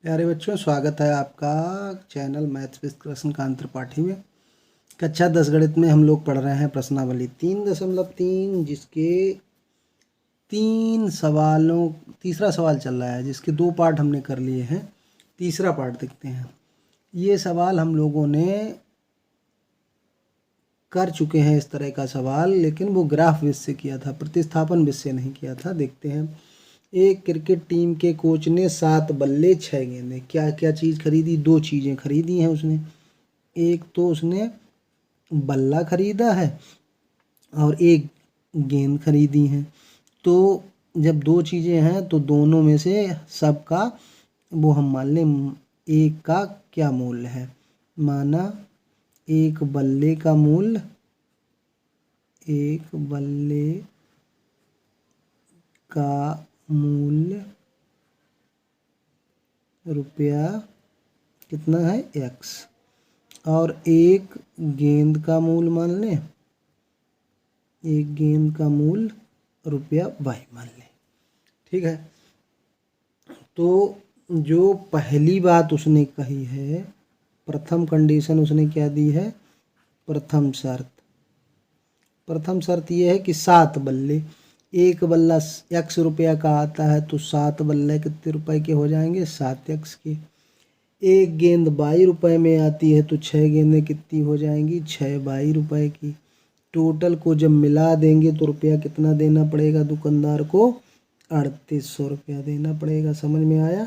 प्यारे बच्चों, स्वागत है आपका channel maths with Krishnakant Tripathi में। कक्षा 10 गणित में हम लोग पढ़ रहे हैं प्रश्नावली 3.3, जिसके 3 सवालों तीसरा सवाल चल रहा है, जिसके 2 पार्ट हमने कर लिए हैं। तीसरा पार्ट देखते हैं। ये सवाल हम लोगों ने कर चुके हैं इस तरह का सवाल, लेकिन वो ग्राफ बेस से किया था, प्रतिस्थापन बेस से नहीं किया था। देखते हैं। एक क्रिकेट टीम के कोच ने 7 बल्ले 6 गेंदें, क्या क्या चीज़ खरीदी? 2 चीज़ें खरीदी हैं उसने। एक तो उसने बल्ला खरीदा है और एक गेंद खरीदी है। तो जब 2 चीज़ें हैं तो दोनों में से सबका वो हम मान लें एक का क्या मूल्य है। माना एक बल्ले का मूल्य, एक बल्ले का मूल्य रुपया कितना है? x। और एक गेंद का मूल्य मान लें, एक गेंद का मूल्य रुपया y मान लें। ठीक है। तो जो पहली बात उसने कही है, प्रथम कंडीशन उसने क्या दी है? प्रथम शर्त यह है कि 7 बल्ले, एक बल्ला x रुपया का आता है, तो 7 बल्ले कितने रुपए के हो जाएंगे? 7x के। एक गेंद 22 रुपए में आती है, तो 6 गेंदें कितनी हो जाएंगी? 6 22 रुपए की। टोटल को जब मिला देंगे तो रुपया कितना देना पड़ेगा दुकानदार को? 3800 रुपया देना पड़ेगा। समझ में आया?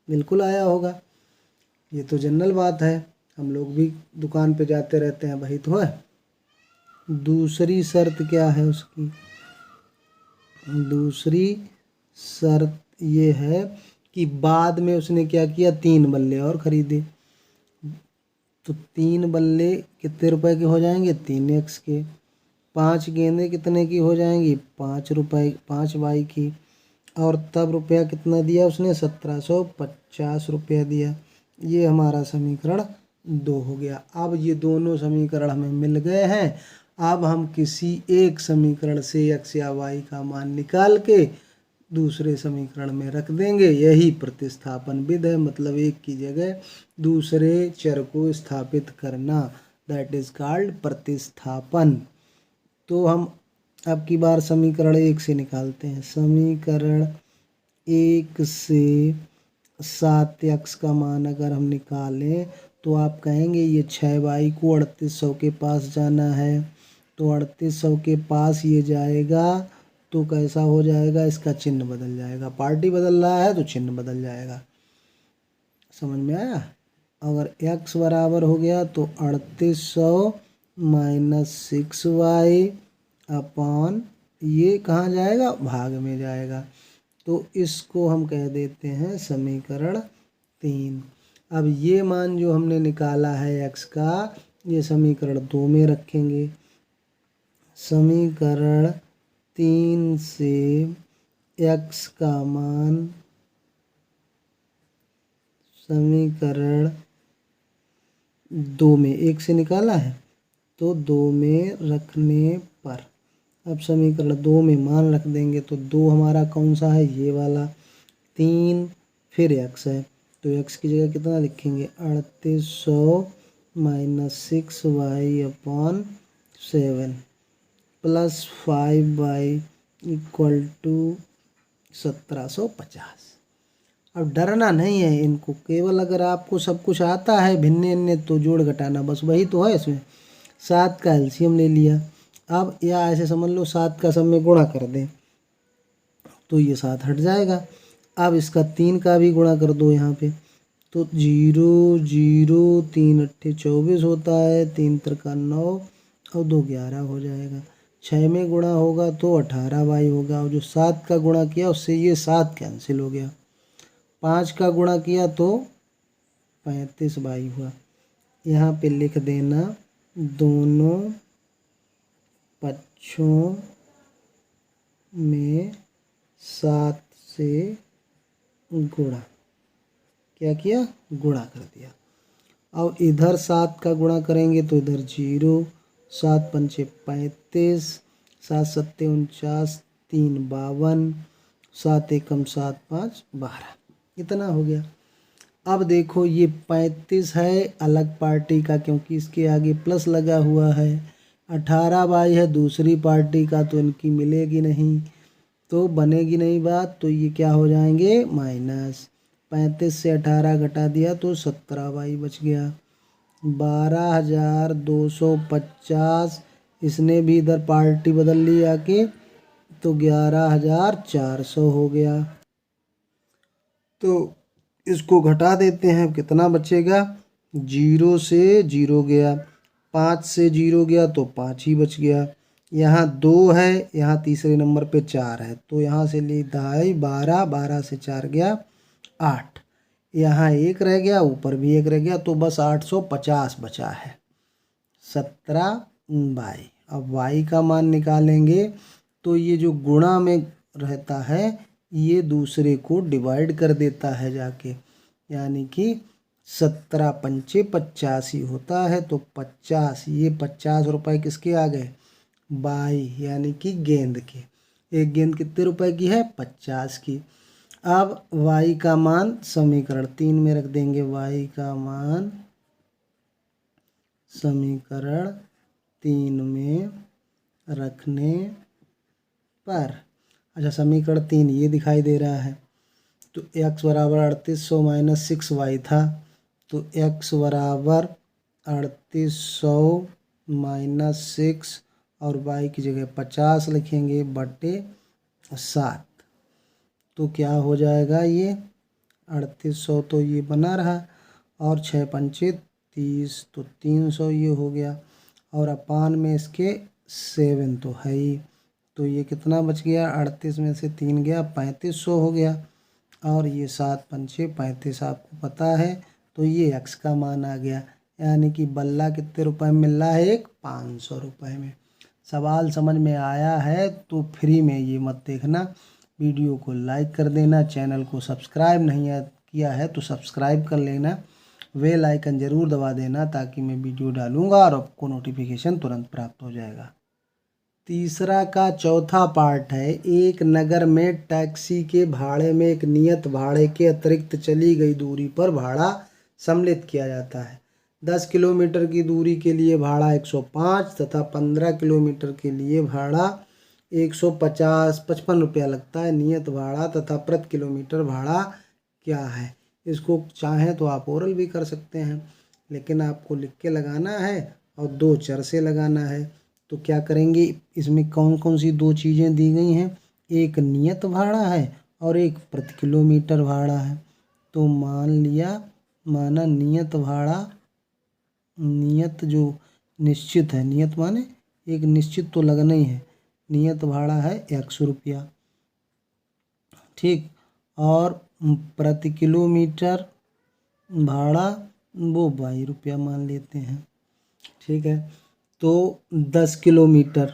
बिल्कुल आया होगा। ये तो जनरल बात है, हम लोग भी दुकान पे जाते रहते हैं, वही तो है। दूसरी शर्त क्या है उसकी? दूसरी शर्त ये है कि बाद में उसने क्या किया? 3 बल्ले और खरीदे। तो 3 बल्ले कितने रुपए के हो जाएंगे? 3x के। 5 गेंदें कितने की हो जाएंगी? 5 रुपए, 5 बाई की। और तब रुपया कितना दिया उसने? 1750 रुपया दिया। ये हमारा समीकरण 2 हो गया। अब ये दोनों समीकरण हमें मिल गए हैं। अब हम किसी एक समीकरण से x या y का मान निकाल के दूसरे समीकरण में रख देंगे। यही प्रतिस्थापन विधि है, मतलब एक की जगह दूसरे चर को स्थापित करना, दैट इज कॉल्ड प्रतिस्थापन। तो हम अब की बार समीकरण 1 से निकालते हैं। समीकरण 1 से 7x का मान अगर हम निकालें तो आप कहेंगे ये 6y को 3800 के पास जाना है, तो 3800 के पास ये जाएगा तो कैसा हो जाएगा? इसका चिन्ह बदल जाएगा। पार्टी बदल रहा है तो चिन्ह बदल जाएगा। समझ में आया? अगर x बराबर हो गया तो 3800 माइनस 6y अपॉन, ये कहाँ जाएगा? भाग में जाएगा। तो इसको हम कह देते हैं समीकरण 3। अब ये मान जो हमने निकाला है x का, ये समीकरण 2 में रखेंगे। समीकरण 3 से x का मान समीकरण 2 में 1 से निकाला है, तो 2 में रखने पर अब समीकरण 2 में मान रख देंगे। तो 2 हमारा कौन सा है? ये वाला। 3 फिर x है, तो x की जगह कितना लिखेंगे? 3800 minus 6y upon 7 plus 5y equal to 1750। अब डरना नहीं है इनको, केवल अगर आपको सब कुछ आता है भिन्ने अन्य तो जोड़ घटाना, बस वही तो है इसमें। 7 का एलसीएम ले लिया। अब या ऐसे समझ लो 7 का सब में गुणा कर दें तो ये 7 हट जाएगा। अब इसका 3 का भी गुणा कर दो यहाँ पे, तो 0 0 3 अट्ठे 24 होता है, 3 त्रिका 9 और 2 11 हो जाएगा। 6 में गुणा होगा तो 18y होगा, और जो 7 का गुणा किया उससे ये 7 कैंसिल हो गया। 5 का गुणा किया तो 35y हुआ। यहाँ पे लिख देना दोनों पक्षों में 7 से गुणा। क्या किया? गुणा कर दिया। अब इधर 7 का गुणा करेंगे तो इधर 0, 7 पंचे 35, 7 सत्ते 49, 3 52, 7 एकम 7 5 12, इतना हो गया। अब देखो ये 35 है अलग पार्टी का, क्योंकि इसके आगे प्लस लगा हुआ है। 18y है दूसरी पार्टी का, तो इनकी मिलेगी नहीं, तो बनेगी नहीं बात। तो ये क्या हो जाएंगे माइनस। 35 से 18 घटा दिया तो 17y बच गया। 12,250, इसने भी इधर पार्टी बदल ली आके, तो 11,400 हो गया। तो इसको घटा देते हैं, कितना बचेगा। 0 से 0 गया, 5 से 0 गया तो 5 ही बच गया। यहाँ 2 है, यहाँ तीसरे नंबर पे 4 है, तो यहाँ से लेता है 12, 12 से 4 गया 8, यहाँ 1 रह गया, ऊपर भी 1 रह गया, तो बस 850 बचा है। 17y। अब y का मान निकालेंगे, तो ये जो गुणा में रहता है ये दूसरे को डिवाइड कर देता है जाके, यानी कि 17 पंचे 85 होता है, तो 50, ये 50 रुपए किसके आ गए, बाई यानी कि गेंद के। एक गेंद कितने रुपए की है, 50 की। अब y का मान समीकरण 3 में रख देंगे, y का मान समीकरण 3 में रखने पर, अच्छा समीकरण 3 ये दिखाई दे रहा है, तो x बराबर 3800 माइनस 6y था, तो x बराबर 3800 माइनस 6 और y की जगह 50 लिखेंगे बटे 7, तो क्या हो जाएगा ये 3800, तो ये बना रहा, और 6 पंचे 30, तो 300 ये हो गया, और अपान में इसके 7 तो है ही, तो ये कितना बच गया, 38 में से 3 गया 3500 हो गया, और ये 7 पंचे 35 आपको पता है, तो ये x का मान आ गया। यानी कि बल्ला कितने रुपए में मिल रहा है, एक 500 रुपये में। सवाल समझ में आया है तो फ्री में ये मत देखना, वीडियो को लाइक कर देना, चैनल को सब्सक्राइब नहीं किया है तो सब्सक्राइब कर लेना, बेल आइकन ज़रूर दबा देना ताकि मैं वीडियो डालूँगा और आपको नोटिफिकेशन तुरंत प्राप्त हो जाएगा। तीसरा का चौथा पार्ट है, एक नगर में टैक्सी के भाड़े में एक नियत भाड़े के अतिरिक्त चली गई दूरी पर भाड़ा सम्मिलित किया जाता है। 10 किलोमीटर की दूरी के लिए भाड़ा 105 तथा 15 किलोमीटर के लिए भाड़ा 155 रुपया लगता है। नियत भाड़ा तथा प्रति किलोमीटर भाड़ा क्या है। इसको चाहें तो आप ओरल भी कर सकते हैं, लेकिन आपको लिख के लगाना है और 2 चर से लगाना है। तो क्या करेंगे, इसमें कौन कौन सी 2 चीज़ें दी गई हैं, एक नियत भाड़ा है और एक प्रति किलोमीटर भाड़ा है। तो मान लिया, माना नियत भाड़ा, नियत जो निश्चित है, नियत माने एक निश्चित तो लगना ही है, नियत भाड़ा है 100 रुपया, ठीक, और प्रति किलोमीटर भाड़ा वो 22 रुपया मान लेते हैं, ठीक है। तो 10 किलोमीटर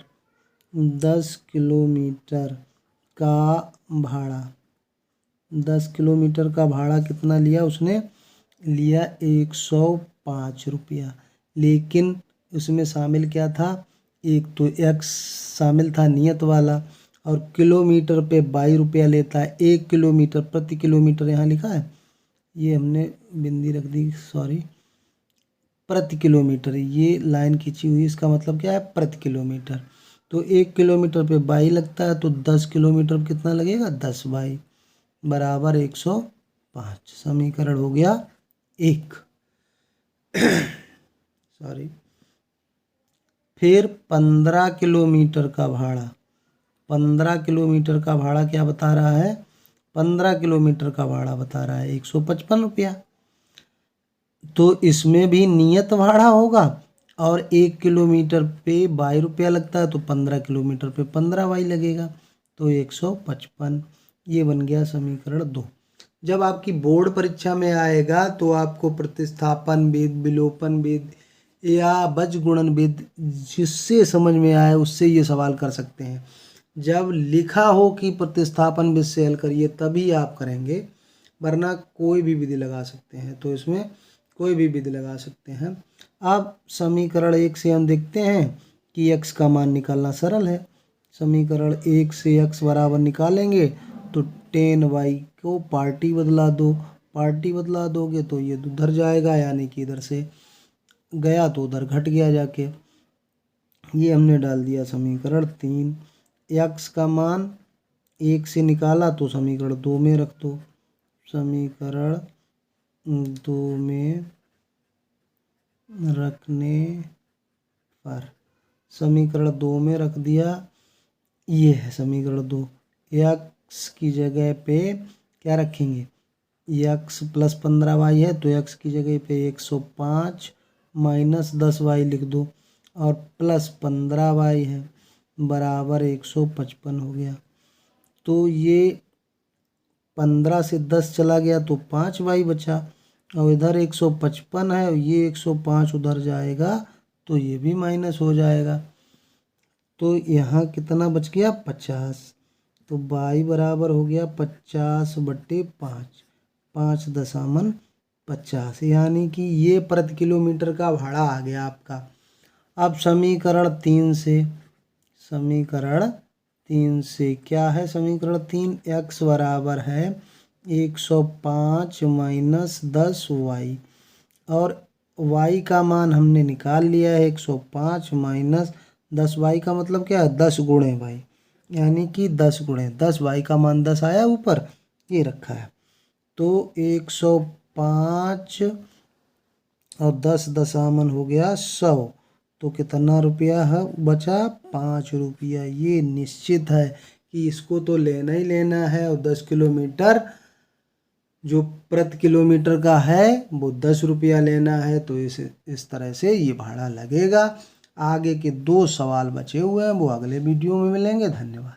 का भाड़ा, 10 किलोमीटर का भाड़ा कितना लिया उसने, लिया 105 रुपया, लेकिन उसमें शामिल क्या था, एक तो x शामिल था नियत वाला, और किलोमीटर पे 22 रुपया लेता है। 1 किलोमीटर प्रति किलोमीटर यहाँ लिखा है, ये हमने बिंदी रख दी, सॉरी, प्रति किलोमीटर, ये लाइन खींची हुई, इसका मतलब क्या है, प्रति किलोमीटर। तो 1 किलोमीटर पे 22 लगता है, तो 10 किलोमीटर पे कितना लगेगा, 10 बराबर 105। समीकरण हो गया 1। सॉरी, फिर 15 किलोमीटर का भाड़ा, 15 किलोमीटर का भाड़ा क्या बता रहा है, 15 किलोमीटर का भाड़ा बता रहा है 155 रुपया। तो इसमें भी नियत भाड़ा होगा, और 1 किलोमीटर पे 22 रुपया लगता है, तो 15 किलोमीटर पे 15y लगेगा, तो 155। ये बन गया समीकरण 2। जब आपकी बोर्ड परीक्षा में आएगा तो आपको प्रतिस्थापन विधि, विलोपन विधि या बीजगुणन विधि, जिससे समझ में आए उससे ये सवाल कर सकते हैं। जब लिखा हो कि प्रतिस्थापन विधि से हल करिए तभी आप करेंगे, वरना कोई भी विधि लगा सकते हैं, तो इसमें कोई भी विधि लगा सकते हैं। अब समीकरण 1 से हम देखते हैं कि x का मान निकालना सरल है। समीकरण 1 से x बराबर निकालेंगे तो 10y को पार्टी बदला दो, पार्टी बदला दोगे तो ये उधर जाएगा, यानी कि इधर से गया तो उधर घट गया जाके। ये हमने डाल दिया समीकरण 3। x का मान 1 से निकाला तो समीकरण 2 में रख दो। समीकरण 2 में रखने पर, समीकरण 2 में रख दिया। ये है समीकरण 2। x की जगह पे क्या रखेंगे, x प्लस 15y है तो x की जगह पे 105 माइनस 10y लिख दो, और प्लस 15y है बराबर 155 हो गया। तो ये 15 से 10 चला गया तो 5y बचा, और इधर 155 है और ये 105 उधर जाएगा तो ये भी माइनस हो जाएगा। तो यहाँ कितना बच गया, 50। तो y बराबर हो गया 50/5, 5.50, यानी कि ये प्रति किलोमीटर का भाड़ा आ गया आपका। अब समीकरण 3 से क्या है, समीकरण 3 x बराबर है 105 माइनस 10y, और y का मान हमने निकाल लिया है 105 माइनस 10y का मतलब क्या है, 10 गुणे y, यानी कि 10 गुणे 10, y का मान 10 आया ऊपर, ये रखा है। तो 105 और 10 दशामन हो गया 100, तो कितना रुपया है बचा, 5 रुपया। ये निश्चित है कि इसको तो लेना ही लेना है, और 10 किलोमीटर जो प्रति किलोमीटर का है वो 10 रुपया लेना है। तो इस तरह से ये भाड़ा लगेगा। आगे के 2 सवाल बचे हुए हैं, वो अगले वीडियो में मिलेंगे। धन्यवाद।